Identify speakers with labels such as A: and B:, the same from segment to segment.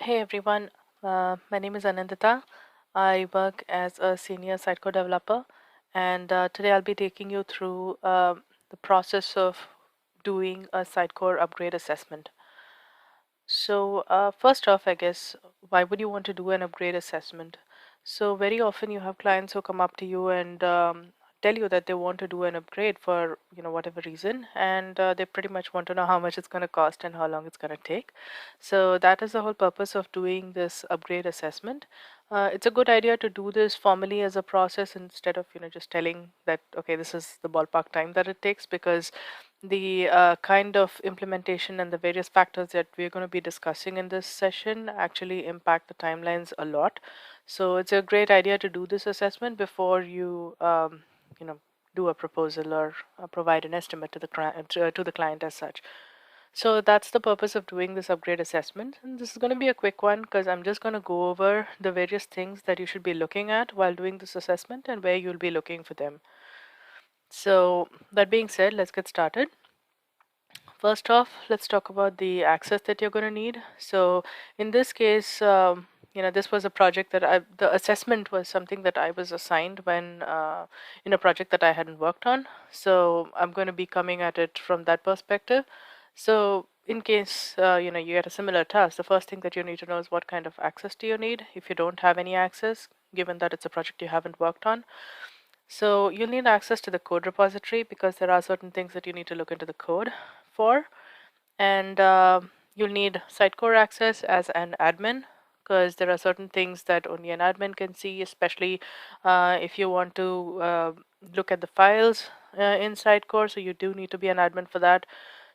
A: Hey everyone, my name is Anindita. I work as a senior Sitecore developer, and today I'll be taking you through the process of doing a Sitecore upgrade assessment. So, first off, I guess, why would you want to do an upgrade assessment? So, very often you have clients who come up to you and tell you that they want to do an upgrade for whatever reason, and they pretty much want to know how much it's going to cost and how long it's going to take. So that is the whole purpose of doing this upgrade assessment. It's a good idea to do this formally as a process instead of just telling that okay, this is the ballpark time that it takes, because the kind of implementation and the various factors that we're going to be discussing in this session actually impact the timelines a lot. So it's a great idea to do this assessment before you you know do a proposal or provide an estimate to the client to the client as such. So that's the purpose of doing this upgrade assessment, and this is going to be a quick one because I'm just going to go over the various things that you should be looking at while doing this assessment and where you'll be looking for them. So that being said, let's get started. First off, let's talk about the access that you're going to need. So in this case, this was a project that the assessment was something that I was assigned when in a project that I hadn't worked on. So I'm going to be coming at it from that perspective. So in case you get a similar task, the first thing that you need to know is what kind of access do you need. If you don't have any access, given that it's a project you haven't worked on, so you'll need access to the code repository because there are certain things that you need to look into the code for. And you'll need Sitecore access as an admin because there are certain things that only an admin can see, especially if you want to look at the files in Sitecore. So you do need to be an admin for that.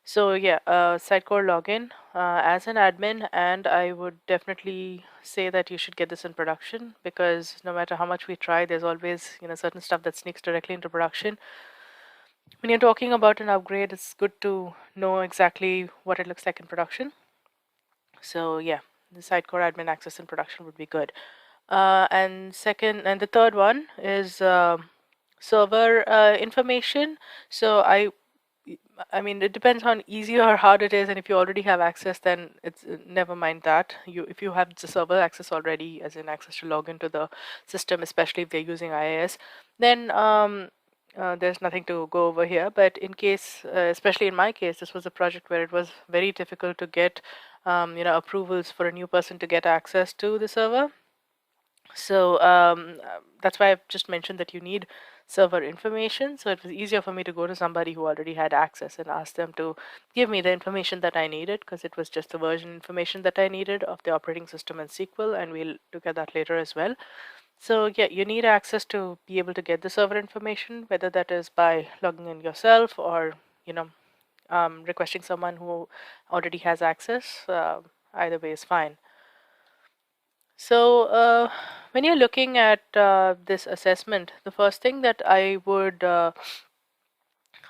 A: So yeah, Sitecore login as an admin, and I would definitely say that you should get this in production because no matter how much we try, there's always certain stuff that sneaks directly into production. When you're talking about an upgrade, it's good to know exactly what it looks like in production. So yeah, the Sitecore admin access in production would be good. And the third one is server information. So I mean, it depends on easy or hard it is, and if you already have access, then it's never mind that. If you have the server access already, as in access to log into the system, especially if they're using IIS, then there's nothing to go over here. But in case, especially in my case, this was a project where it was very difficult to get, approvals for a new person to get access to the server. So that's why I've just mentioned that you need server information. So it was easier for me to go to somebody who already had access and ask them to give me the information that I needed, because it was just the version information that I needed of the operating system and SQL, and we'll look at that later as well. So yeah, you need access to be able to get the server information, whether that is by logging in yourself or requesting someone who already has access. Either way is fine. So, when you're looking at this assessment, the first thing that I would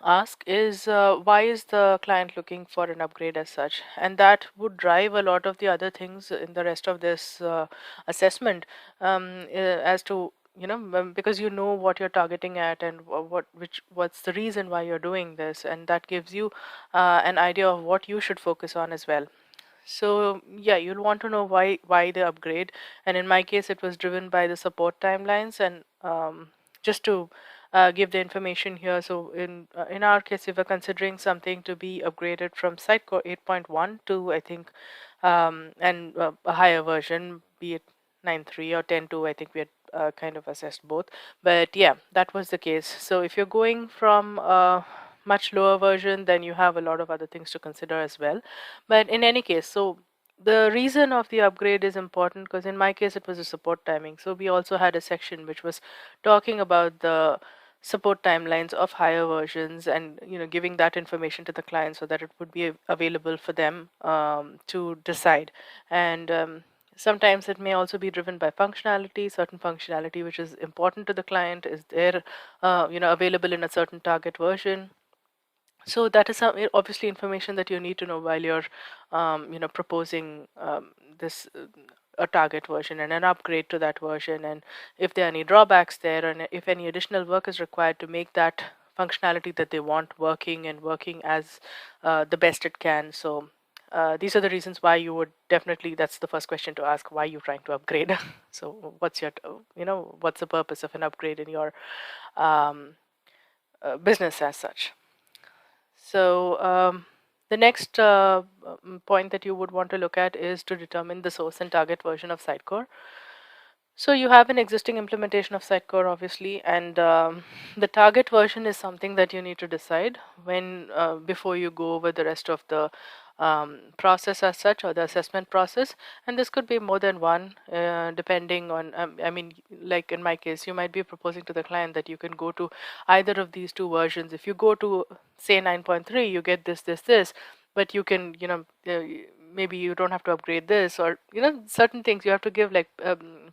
A: ask is why is the client looking for an upgrade as such? And that would drive a lot of the other things in the rest of this assessment, as to because you know what you're targeting at and what's the reason why you're doing this, and that gives you an idea of what you should focus on as well. So yeah, you'll want to know why the upgrade, and in my case, it was driven by the support timelines. And just to give the information here, so in our case, if we're considering something to be upgraded from Sitecore 8.1 to I think and a higher version, be it 9.3 or 10.2, I think we had kind of assessed both. But yeah, that was the case. So if you're going from much lower version, then you have a lot of other things to consider as well. But in any case, so the reason of the upgrade is important because in my case it was a support timing. So we also had a section which was talking about the support timelines of higher versions, and giving that information to the client so that it would be available for them to decide. And sometimes it may also be driven by functionality. Certain functionality which is important to the client is there available in a certain target version. So that is some obviously information that you need to know while you're proposing this a target version and an upgrade to that version, and if there are any drawbacks there, and if any additional work is required to make that functionality that they want working and working as the best it can. So these are the reasons why you would definitely, that's the first question to ask, why you're trying to upgrade. So what's your, what's the purpose of an upgrade in your um, business as such. So the next point that you would want to look at is to determine the source and target version of Sitecore. So you have an existing implementation of Sitecore, obviously, and the target version is something that you need to decide when before you go over the rest of the process as such, or the assessment process. And this could be more than one, depending on. I mean, like in my case, you might be proposing to the client that you can go to either of these two versions. If you go to say 9.3, you get this, but you can, maybe you don't have to upgrade this, or certain things you have to give, like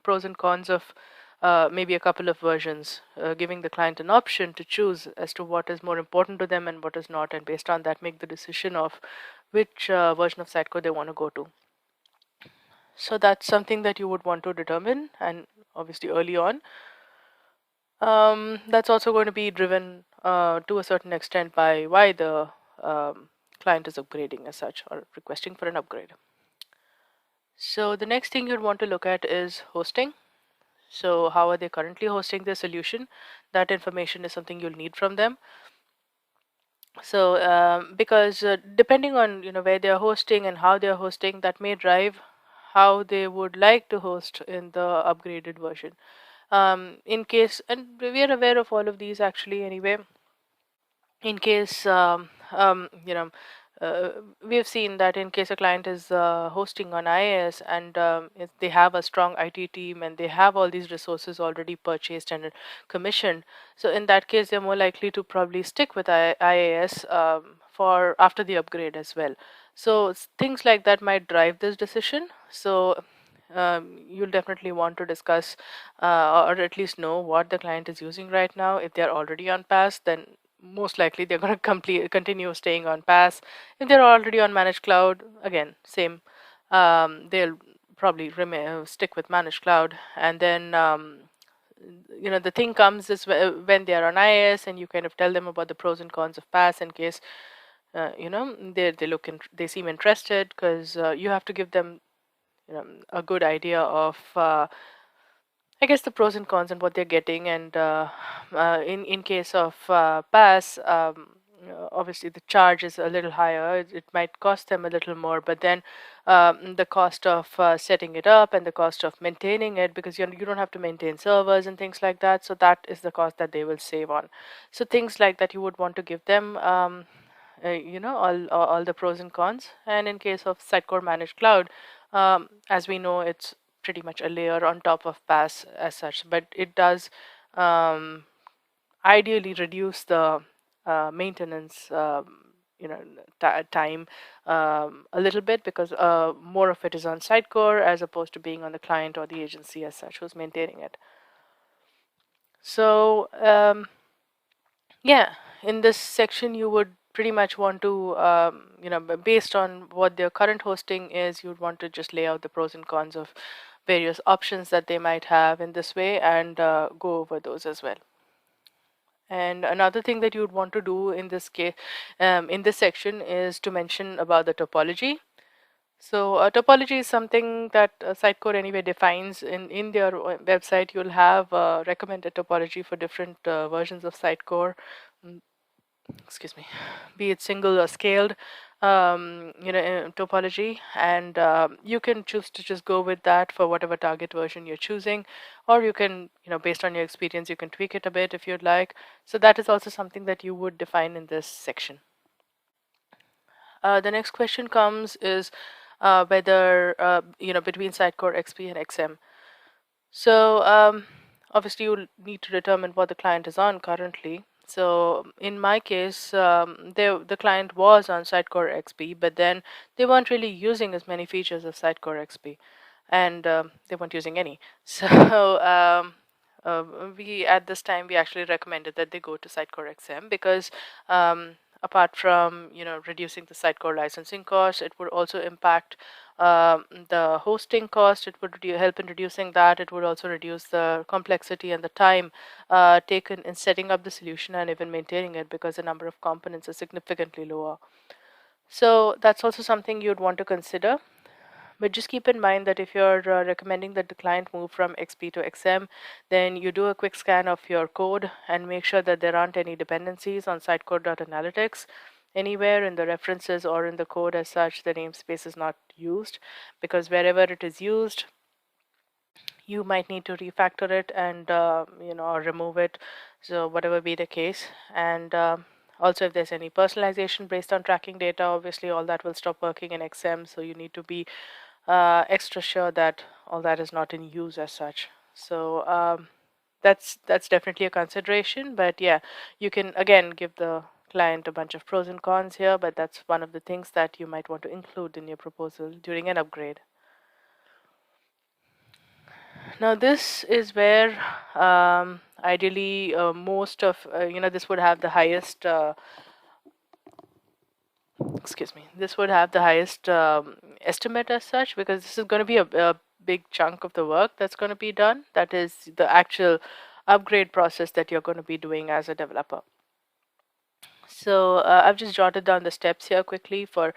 A: pros and cons of maybe a couple of versions, giving the client an option to choose as to what is more important to them and what is not, and based on that make the decision of which version of Sitecore they want to go to. So that's something that you would want to determine, and obviously early on. That's also going to be driven to a certain extent by why the client is upgrading as such, or requesting for an upgrade. So the next thing you'd want to look at is hosting. So how are they currently hosting their solution? That information is something you'll need from them. So because depending on where they're hosting and how they're hosting, that may drive how they would like to host in the upgraded version. In case, and we are aware of all of these actually anyway, in case uh, we have seen that in case a client is hosting on IaaS, and if they have a strong IT team and they have all these resources already purchased and commissioned, so in that case they're more likely to probably stick with IaaS for after the upgrade as well. So things like that might drive this decision. So you'll definitely want to discuss or at least know what the client is using right now. If they're already on PaaS, then most likely they're going to continue staying on PaaS. If they're already on managed cloud, again, same. They'll probably stick with managed cloud. And then the thing comes is when they are on IaaS, and you kind of tell them about the pros and cons of PaaS in case they seem interested, because you have to give them a good idea of I guess the pros and cons and what they're getting. And in case of PaaS, obviously the charge is a little higher. It might cost them a little more, but then the cost of setting it up and the cost of maintaining it, because you don't have to maintain servers and things like that. So that is the cost that they will save on. So things like that you would want to give them. All the pros and cons. And in case of Sitecore Managed Cloud, as we know, it's pretty much a layer on top of PaaS as such, but it does um, ideally reduce the maintenance time a little bit, because more of it is on Sitecore as opposed to being on the client or the agency as such who's maintaining it. So yeah, in this section you would pretty much want to based on what their current hosting is, you'd want to just lay out the pros and cons of various options that they might have in this way, and go over those as well. And another thing that you'd want to do in this case, in this section, is to mention about the topology. So topology is something that Sitecore anyway defines in their website. You'll have recommended topology for different versions of Sitecore. Excuse me, be it single or scaled topology, and you can choose to just go with that for whatever target version you're choosing, or you can, based on your experience, you can tweak it a bit if you'd like. So that is also something that you would define in this section. The next question comes is whether between Sitecore XP and XM. So obviously you need to determine what the client is on currently. So in my case, the client was on Sitecore XP, but then they weren't really using as many features of Sitecore XP, and they weren't using any. So we at this time we actually recommended that they go to Sitecore XM, because apart from reducing the Sitecore licensing cost, it would also impact the hosting cost. It would help in reducing that. It would also reduce the complexity and the time taken in setting up the solution and even maintaining it, because the number of components is significantly lower. So that's also something you'd want to consider. But just keep in mind that if you're recommending that the client move from XP to XM, then you do a quick scan of your code and make sure that there aren't any dependencies on sitecore.analytics anywhere in the references or in the code as such. The namespace is not used, because wherever it is used, you might need to refactor it and or remove it, so whatever be the case. And also, if there's any personalization based on tracking data, obviously all that will stop working in XM, so you need to be extra sure that all that is not in use as such. So that's definitely a consideration. But yeah, you can again give the client a bunch of pros and cons here, but that's one of the things that you might want to include in your proposal during an upgrade. Now this is where ideally most of this would have the highest excuse me, this would have the highest estimate as such, because this is going to be a big chunk of the work that's going to be done. That is the actual upgrade process that you're going to be doing as a developer. So I've just jotted down the steps here quickly for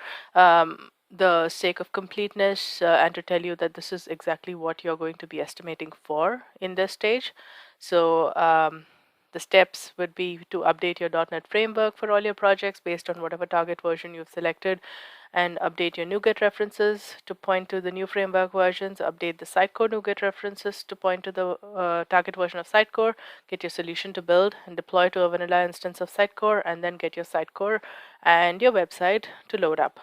A: the sake of completeness, and to tell you that this is exactly what you're going to be estimating for in this stage. So the steps would be to update your .NET framework for all your projects based on whatever target version you've selected, and update your NuGet references to point to the new framework versions, update the Sitecore NuGet references to point to the target version of Sitecore, get your solution to build and deploy to a vanilla instance of Sitecore, and then get your Sitecore and your website to load up.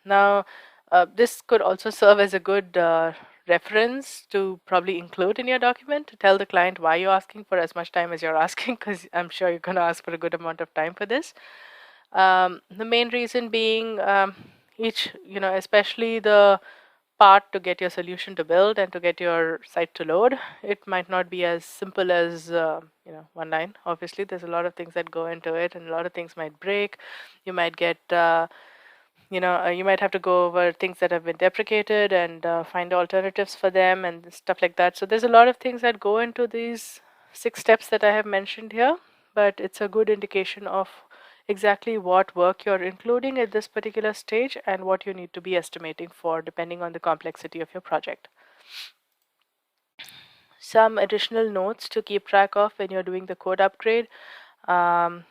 A: Now, this could also serve as a good reference to probably include in your document to tell the client why you're asking for as much time as you're asking, because I'm sure you're going to ask for a good amount of time for this. The main reason being especially the part to get your solution to build and to get your site to load, it might not be as simple as one line. Obviously, there's a lot of things that go into it, and a lot of things might break. You might get you might have to go over things that have been deprecated and find alternatives for them and stuff like that. So there's a lot of things that go into these 6 steps that I have mentioned here, but it's a good indication of exactly what work you're including at this particular stage and what you need to be estimating for depending on the complexity of your project. Some additional notes to keep track of when you're doing the code upgrade. One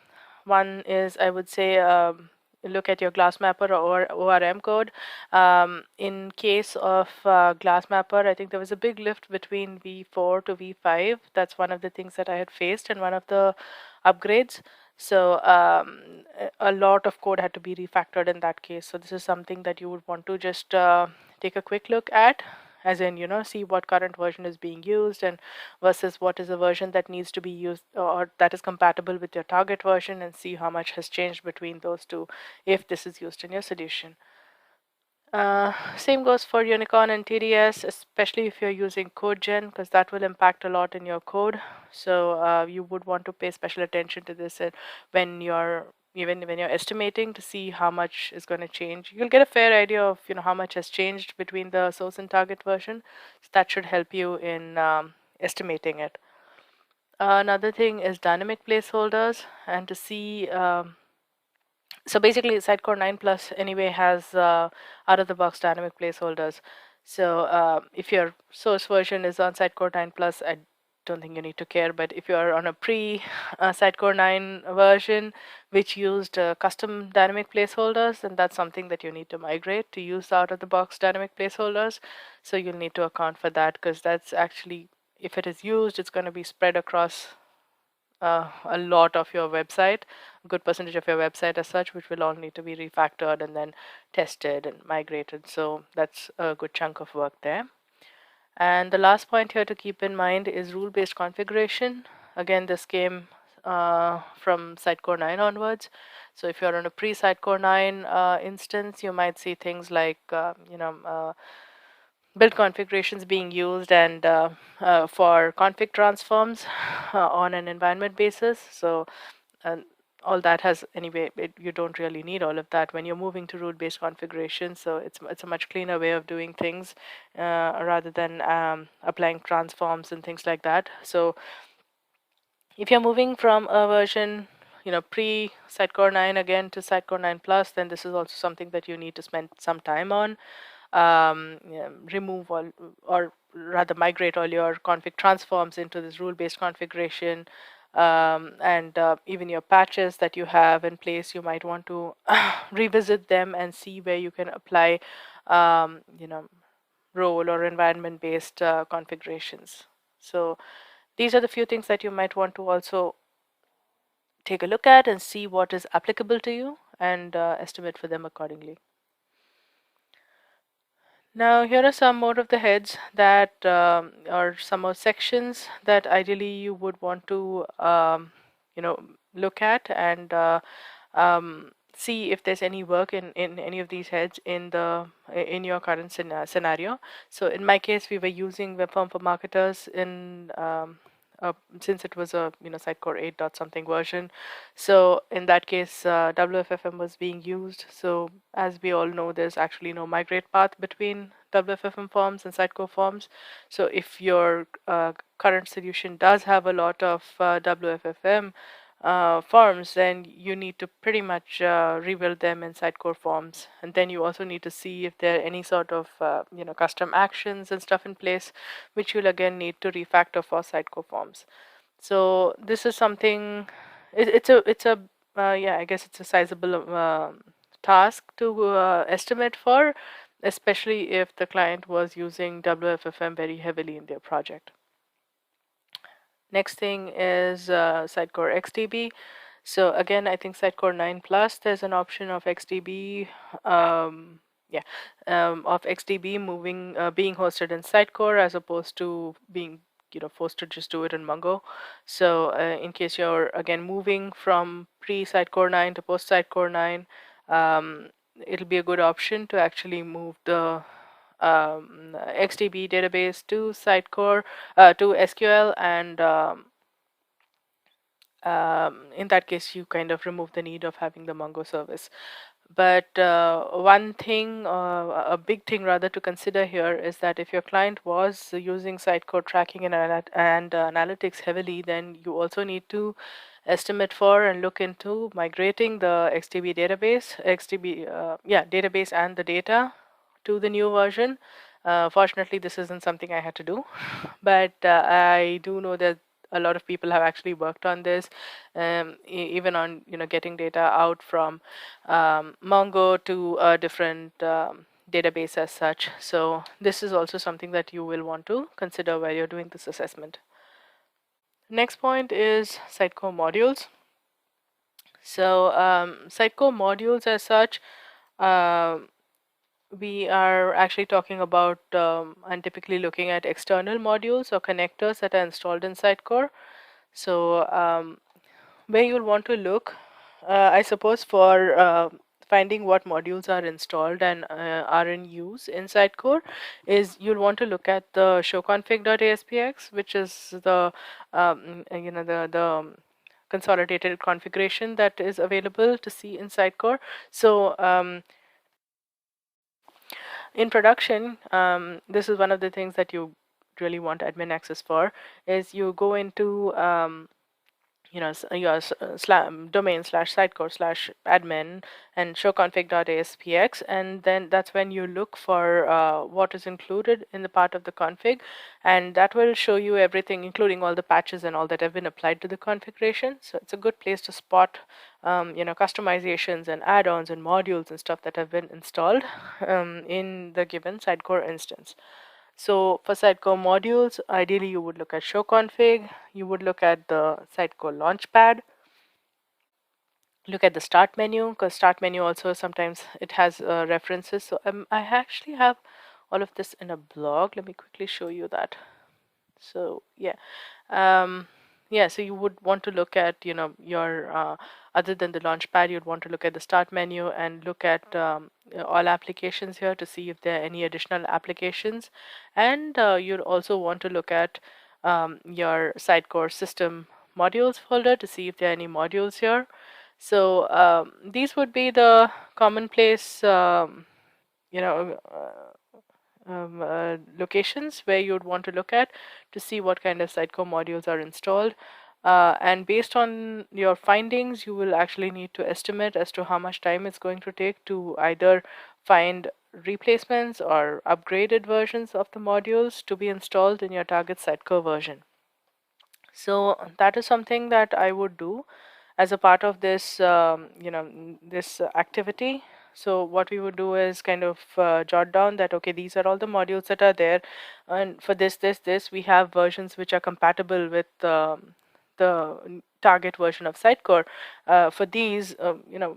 A: is, I would say, look at your GlassMapper or ORM code. In case of GlassMapper, I think there was a big lift between V4 to V5. That's one of the things that I had faced in one of the upgrades. So a lot of code had to be refactored in that case. So this is something that you would want to just take a quick look at, as in, see what current version is being used and versus what is a version that needs to be used or that is compatible with your target version, and see how much has changed between those two if this is used in your solution. Same goes for Unicorn and TDS, especially if you're using CodeGen, because that will impact a lot in your code. So you would want to pay special attention to this when you're estimating to see how much is going to change. You'll get a fair idea of how much has changed between the source and target version. So that should help you in estimating it. Another thing is dynamic placeholders, and to see so basically Sitecore 9 Plus anyway has out of the box dynamic placeholders. So if your source version is on Sitecore 9 Plus, I don't think you need to care. But if you are on a pre Sitecore 9 version which used custom dynamic placeholders, then that's something that you need to migrate to use out of the box dynamic placeholders. So you'll need to account for that, because that's actually, if it is used, it's going to be spread across a lot of your website, a good percentage of your website as such, which will all need to be refactored and then tested and migrated. So that's a good chunk of work there. And the last point here to keep in mind is rule-based configuration. Again, this came from Sitecore 9 onwards. So if you're on a pre-Sitecore 9 instance, you might see things like build configurations being used and for config transforms on an environment basis. So all that has anyway, you don't really need all of that when you're moving to rule-based configuration. So it's a much cleaner way of doing things rather than applying transforms and things like that. So if you're moving from a version pre Sitecore 9 again to Sitecore 9 Plus, then this is also something that you need to spend some time on. Remove all, or rather migrate all your config transforms into this rule-based configuration, and even your patches that you have in place, you might want to revisit them and see where you can apply role or environment based configurations. So these are the few things that you might want to also take a look at and see what is applicable to you, and estimate for them accordingly. Now, here are some more of the heads that are some of sections that ideally you would want to look at and see if there's any work in any of these heads in your current scenario. So in my case, we were using WebForm for marketers in since it was a Sitecore 8 dot something version. So in that case, WFFM was being used. So as we all know, there's actually no migrate path between WFFM forms and Sitecore forms. So if your current solution does have a lot of WFFM forms, then you need to pretty much rebuild them in Sitecore forms. And then you also need to see if there are any sort of custom actions and stuff in place, which you'll again need to refactor for Sitecore forms. So this is something. It's a yeah, I guess it's a sizable task to estimate for, especially if the client was using WFFM very heavily in their project. Next thing is Sitecore XDB. So again, I think Sitecore 9 Plus, there's an option of XDB, of XDB moving, being hosted in Sitecore as opposed to being forced to just do it in Mongo. So in case you're again moving from pre Sitecore 9 to post Sitecore 9, it'll be a good option to actually move the XDB database to Sitecore, to SQL, and in that case, you kind of remove the need of having the Mongo service. But one thing, a big thing rather to consider here is that if your client was using Sitecore tracking and analytics heavily, then you also need to estimate for and look into migrating the XDB database and the data to the new version. Fortunately, this isn't something I had to do, but I do know that a lot of people have actually worked on this, even on getting data out from Mongo to a different database as such. So this is also something that you will want to consider while you're doing this assessment. Next point is Sitecore modules. So Sitecore modules as such, we are actually talking about and typically looking at external modules or connectors that are installed in Sitecore. So where you'll want to look, I suppose, for finding what modules are installed and are in use in Sitecore, is you'll want to look at the showconfig.aspx, which is the consolidated configuration that is available to see in Sitecore. So in production, this is one of the things that you really want admin access for, is you go into your domain /sitecore/admin and showconfig.aspx, and then that's when you look for what is included in the part of the config, and that will show you everything, including all the patches and all that have been applied to the configuration. So it's a good place to spot customizations and add-ons and modules and stuff that have been installed in the given Sitecore instance. So for Sitecore modules, ideally you would look at show config, you would look at the Sitecore launchpad, look at the start menu, because start menu also sometimes it has references. So I actually have all of this in a blog. Let me quickly show you that. So yeah, so you would want to look at your other than the launchpad, you'd want to look at the start menu and look at all applications here to see if there are any additional applications, and you'd also want to look at your Sitecore system modules folder to see if there are any modules here. So these would be the commonplace locations where you'd want to look at to see what kind of Sitecore modules are installed. And based on your findings, you will actually need to estimate as to how much time it's going to take to either find replacements or upgraded versions of the modules to be installed in your target Sitecore version. So that is something that I would do as a part of this, this activity. So what we would do is kind of jot down that, okay, these are all the modules that are there, and for this, we have versions which are compatible with the target version of Sitecore. For these,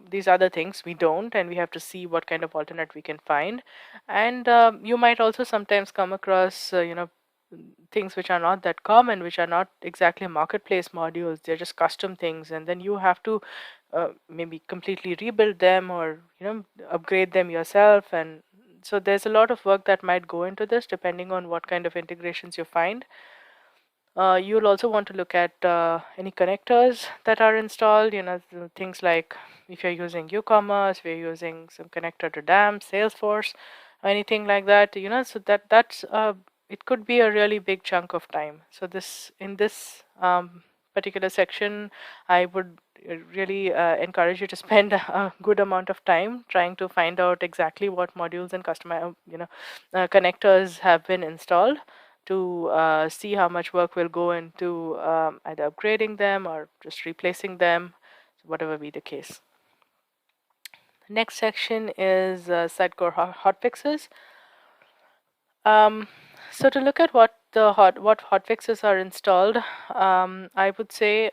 A: these other things we don't, and we have to see what kind of alternate we can find. And you might also sometimes come across, things which are not that common, which are not exactly marketplace modules. They're just custom things, and then you have to maybe completely rebuild them, or upgrade them yourself. And so there's a lot of work that might go into this, depending on what kind of integrations you find. You'll also want to look at any connectors that are installed, things like if you're using WooCommerce, if you're using some connector to DAM, Salesforce, or anything like that, so that's it could be a really big chunk of time. So in this particular section, I would really encourage you to spend a good amount of time trying to find out exactly what modules and connectors have been installed, to see how much work will go into either upgrading them or just replacing them, whatever be the case. Next section is Sitecore hotfixes. So to look at what hotfixes are installed, I would say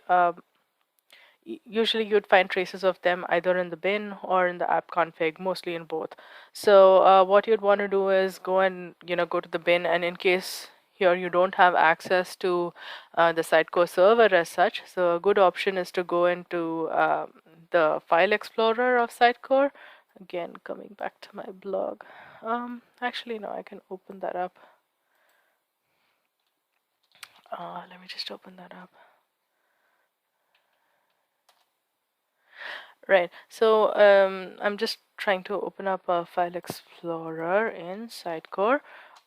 A: usually you'd find traces of them either in the bin or in the app config, mostly in both. So what you'd want to do is go and go to the bin, and in case here you don't have access to the Sitecore server as such, so a good option is to go into the file explorer of Sitecore. Again, coming back to my blog. Actually, no, I can open that up. Let me just open that up. Right, so I'm just trying to open up a file explorer in Sitecore.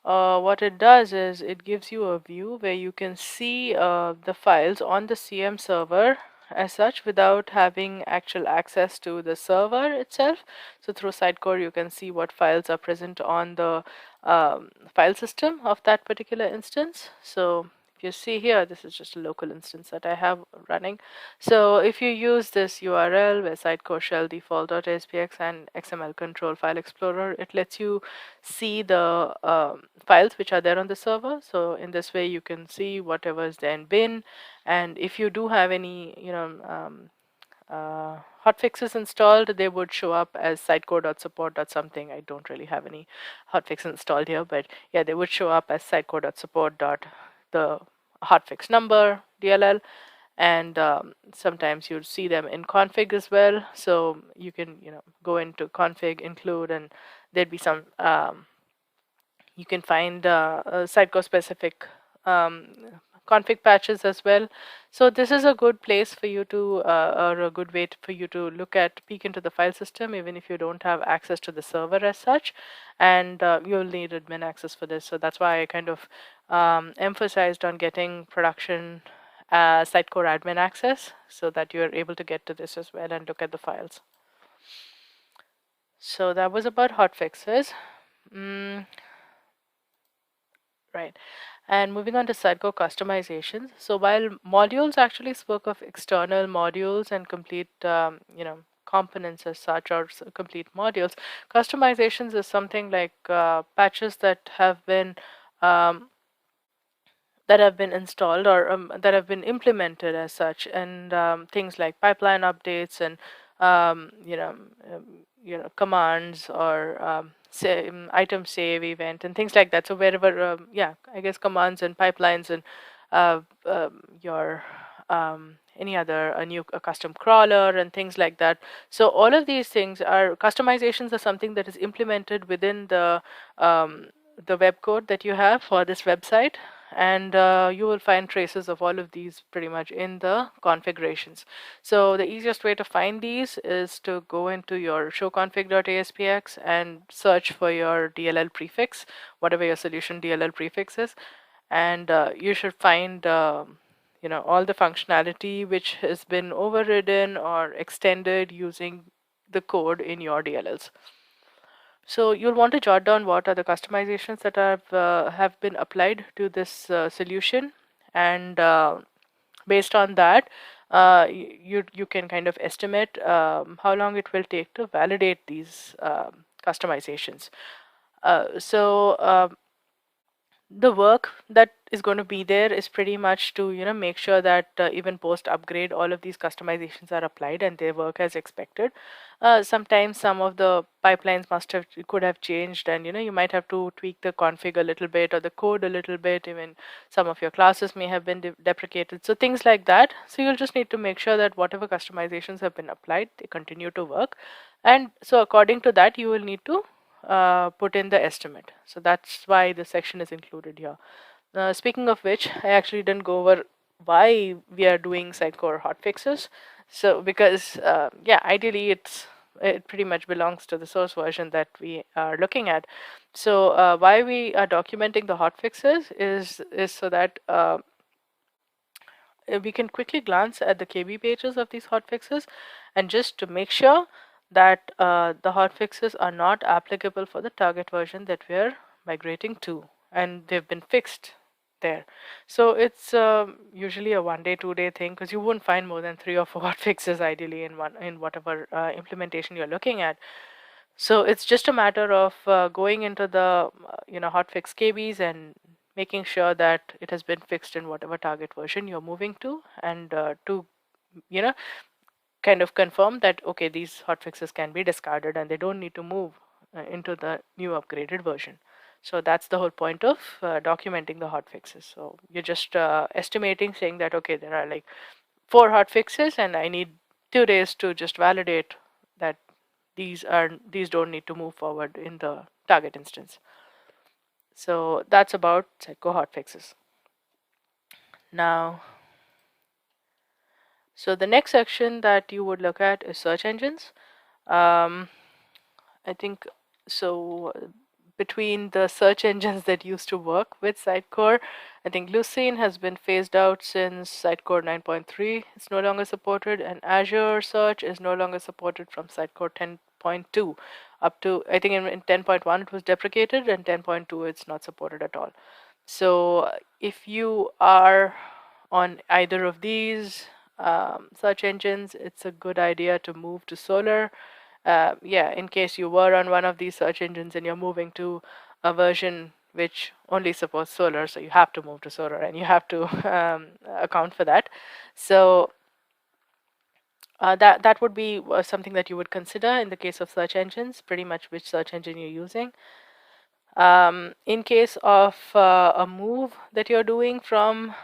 A: What it does is it gives you a view where you can see the files on the CM server as such without having actual access to the server itself. So through Sitecore, you can see what files are present on the file system of that particular instance. So you see here, this is just a local instance that I have running. So if you use this URL where Sitecore shell default.aspx and XML control file explorer, it lets you see the files which are there on the server. So in this way, you can see whatever is there in bin. And if you do have any, hotfixes installed, they would show up as sitecore.support.something. I don't really have any hotfix installed here, but yeah, they would show up as sitecore.support. The hotfix number, DLL, and sometimes you'll see them in config as well. So you can go into config, include, and there'd be some you can find Sitecore specific config patches as well. So this is a good place for you to, or a good way for you to peek into the file system, even if you don't have access to the server as such. And you'll need admin access for this. So that's why I kind of emphasized on getting production Sitecore admin access, so that you're able to get to this as well and look at the files. So that was about hotfixes. Right. And moving on to Sitecore customizations. So while modules actually spoke of external modules and complete, components as such, or complete modules, customizations is something like patches that have been installed, or that have been implemented as such, and things like pipeline updates and commands, or item save event and things like that. So wherever I guess commands and pipelines and your any other a custom crawler and things like that. So all of these things are customizations, are something that is implemented within the web code that you have for this website, and you will find traces of all of these pretty much in the configurations. So the easiest way to find these is to go into your showconfig.aspx and search for your DLL prefix, whatever your solution DLL prefix is, and you should find all the functionality which has been overridden or extended using the code in your DLLs. So you'll want to jot down what are the customizations that have been applied to this solution, and based on that, you can kind of estimate how long it will take to validate these customizations. So the work that is going to be there is pretty much to make sure that even post upgrade all of these customizations are applied and they work as expected. Sometimes some of the pipelines could have changed, and you might have to tweak the config a little bit or the code a little bit. Even some of your classes may have been deprecated, so things like that. So you'll just need to make sure that whatever customizations have been applied, they continue to work, and so according to that you will need to put in the estimate. So that's why this section is included here. Speaking of which, I actually didn't go over why we are doing Sitecore hotfixes. So because yeah, ideally it pretty much belongs to the source version that we are looking at. So why we are documenting the hotfixes is so that we can quickly glance at the KB pages of these hotfixes, and just to make sure that the hotfixes are not applicable for the target version that we're migrating to, and they've been fixed there. So it's usually a 1 day, 2 day thing, because you won't find more than 3 or 4 hotfixes ideally in whatever implementation you're looking at. So it's just a matter of going into the hotfix KBs and making sure that it has been fixed in whatever target version you're moving to, and to you know kind of confirm that okay, these hotfixes can be discarded and they don't need to move into the new upgraded version. So that's the whole point of documenting the hotfixes. So you're just estimating, saying that okay, there are like 4 hotfixes and I need 2 days to just validate that these don't need to move forward in the target instance. So that's about Sitecore hotfixes. Now, so the next section that you would look at is search engines. I think so. Between the search engines that used to work with Sitecore, I think Lucene has been phased out since Sitecore 9.3. It's no longer supported, and Azure Search is no longer supported from Sitecore 10.2 up to, I think in 10.1 it was deprecated, and 10.2 it's not supported at all. So if you are on either of these search engines, it's a good idea to move to Solr. Yeah, in case you were on one of these search engines and you're moving to a version which only supports Solr, so you have to move to Solr and you have to account for that. So that would be something that you would consider in the case of search engines, pretty much which search engine you're using. In case of a move that you're doing from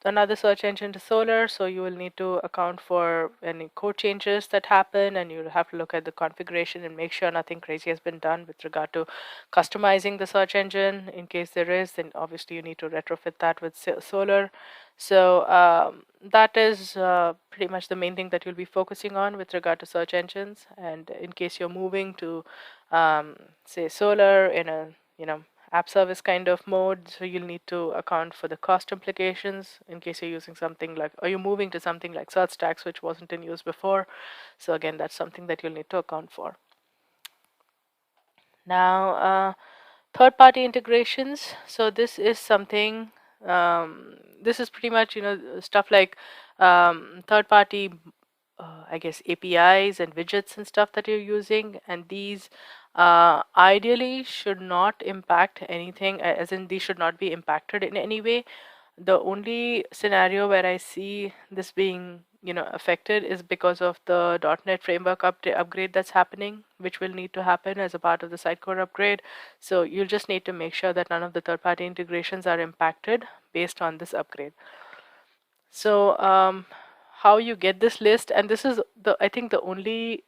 A: another search engine to Solr, so you will need to account for any code changes that happen, and you'll have to look at the configuration and make sure nothing crazy has been done with regard to customizing the search engine. In case there is, then obviously you need to retrofit that with Solr. So that is pretty much the main thing that you'll be focusing on with regard to search engines. And in case you're moving to say Solr in a app service kind of mode, so you'll need to account for the cost implications in case you're using something like, or you're moving to something like SearchStacks, which wasn't in use before. So again, that's something that you'll need to account for. Now, third-party integrations. So this is something, this is pretty much stuff like third-party I guess APIs and widgets and stuff that you're using, and these ideally should not impact anything, as in these should not be impacted in any way. The only scenario where I see this being affected is because of the .NET framework upgrade that's happening, which will need to happen as a part of the Sitecore upgrade. So you'll just need to make sure that none of the third-party integrations are impacted based on this upgrade. So how you get this list, and this is I think the only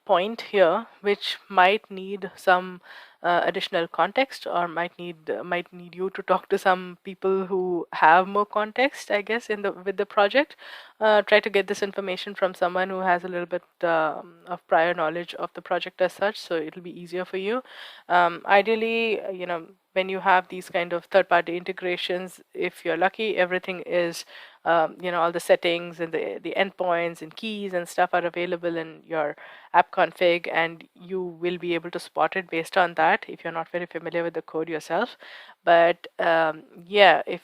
A: point here, which might need some additional context, or might need you to talk to some people who have more context, I guess, in the with the project. Try to get this information from someone who has a little bit of prior knowledge of the project as such, so it'll be easier for you. Ideally, when you have these kind of third-party integrations, if you're lucky, everything is all the settings and the endpoints and keys and stuff are available in your app config, and you will be able to spot it based on that if you're not very familiar with the code yourself. But yeah, if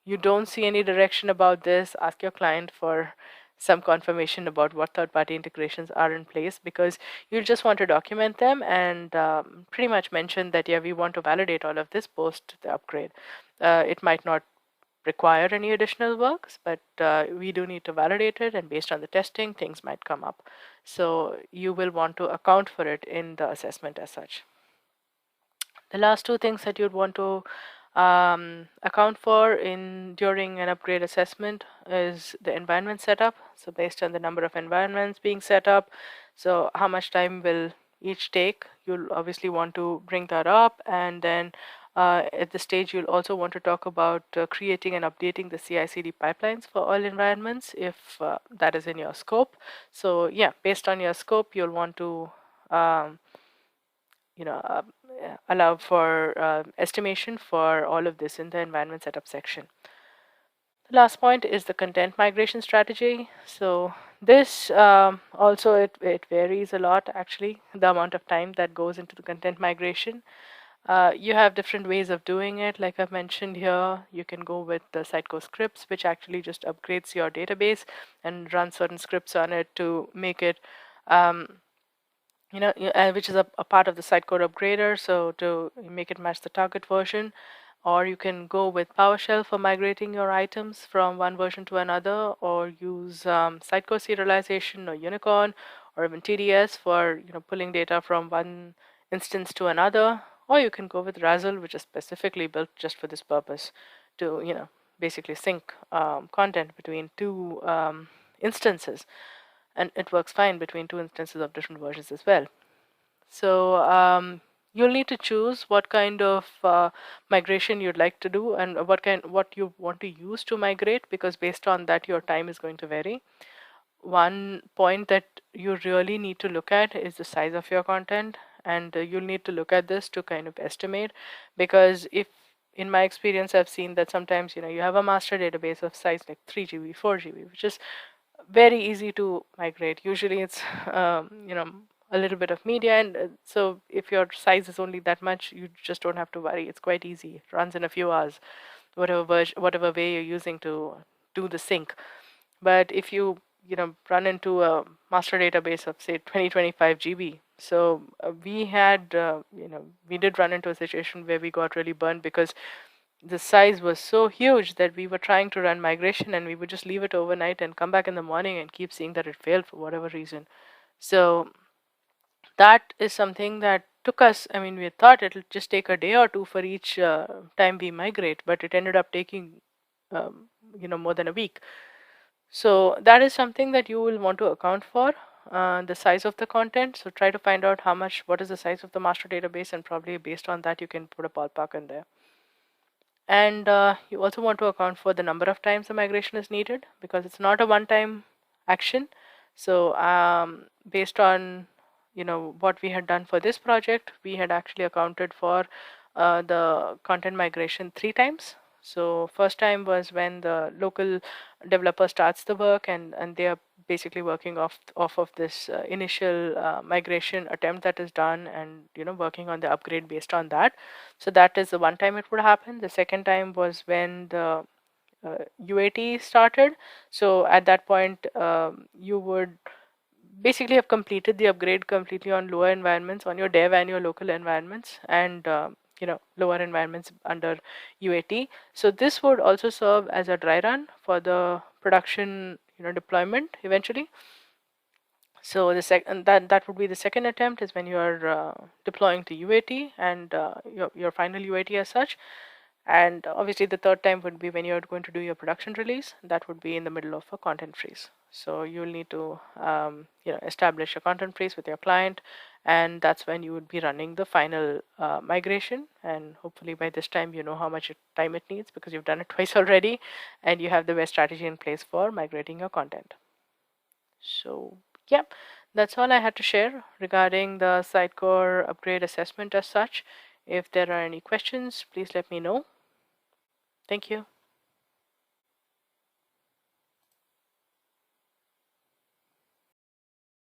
A: you don't see any direction about this, ask your client for some confirmation about what third-party integrations are in place, because you'll just want to document them and pretty much mention that, yeah, we want to validate all of this post the upgrade. It might not require any additional works, but we do need to validate it, and based on the testing, things might come up. So you will want to account for it in the assessment as such. The last two things that you'd want to account for during an upgrade assessment is the environment setup. So based on the number of environments being set up, so how much time will each take, you'll obviously want to bring that up. And then at this stage, you'll also want to talk about creating and updating the CI/CD pipelines for all environments if that is in your scope. So yeah, based on your scope, you'll want to allow for estimation for all of this in the environment setup section. The last point is the content migration strategy. So this also it varies a lot, actually, the amount of time that goes into the content migration. You have different ways of doing it. Like I've mentioned here, you can go with the Sitecore scripts, which actually just upgrades your database and run certain scripts on it to make it which is a part of the Sitecore upgrader, so to make it match the target version. Or you can go with PowerShell for migrating your items from one version to another, or use Sitecore serialization or Unicorn, or even TDS for pulling data from one instance to another. Or you can go with Razzle, which is specifically built just for this purpose, to basically sync content between two instances, and it works fine between two instances of different versions as well. So you'll need to choose what kind of migration you'd like to do, and what you want to use to migrate, because based on that your time is going to vary. One point that you really need to look at is the size of your content, and you'll need to look at this to kind of estimate, because if in my experience I've seen that sometimes you have a master database of size like 3 GB, 4 GB, which is very easy to migrate. Usually it's a little bit of media, and so if your size is only that much, you just don't have to worry. It's quite easy. It runs in a few hours, whatever way you're using to do the sync. But if you run into a master database of say 25 GB, so we did run into a situation where we got really burned, because the size was so huge that we were trying to run migration, and we would just leave it overnight and come back in the morning and keep seeing that it failed for whatever reason. So that is something that took us, I mean, we thought it'll just take a day or two for each time we migrate, but it ended up taking more than a week. So that is something that you will want to account for, the size of the content. So try to find out what is the size of the master database, and probably based on that you can put a ballpark in there. And you also want to account for the number of times the migration is needed, because it's not a one-time action. So based on what we had done for this project, we had actually accounted for the content migration 3 times. So first time was when the local developer starts the work, and they are basically working off of this initial migration attempt that is done, and working on the upgrade based on that. So that is the one time it would happen. The second time was when the UAT started. So at that point, you would basically have completed the upgrade completely on lower environments, on your dev and your local environments, and lower environments under UAT. So this would also serve as a dry run for the production deployment eventually. So that would be the second attempt, is when you are deploying to UAT, and your final UAT as such. And obviously the third time would be when you're going to do your production release. That would be in the middle of a content freeze. So you'll need to establish a content freeze with your client, and that's when you would be running the final migration. And hopefully by this time you know how much time it needs, because you've done it twice already, and you have the best strategy in place for migrating your content. So yeah, that's all I had to share regarding the Sitecore upgrade assessment as such. If there are any questions, please let me know. Thank you.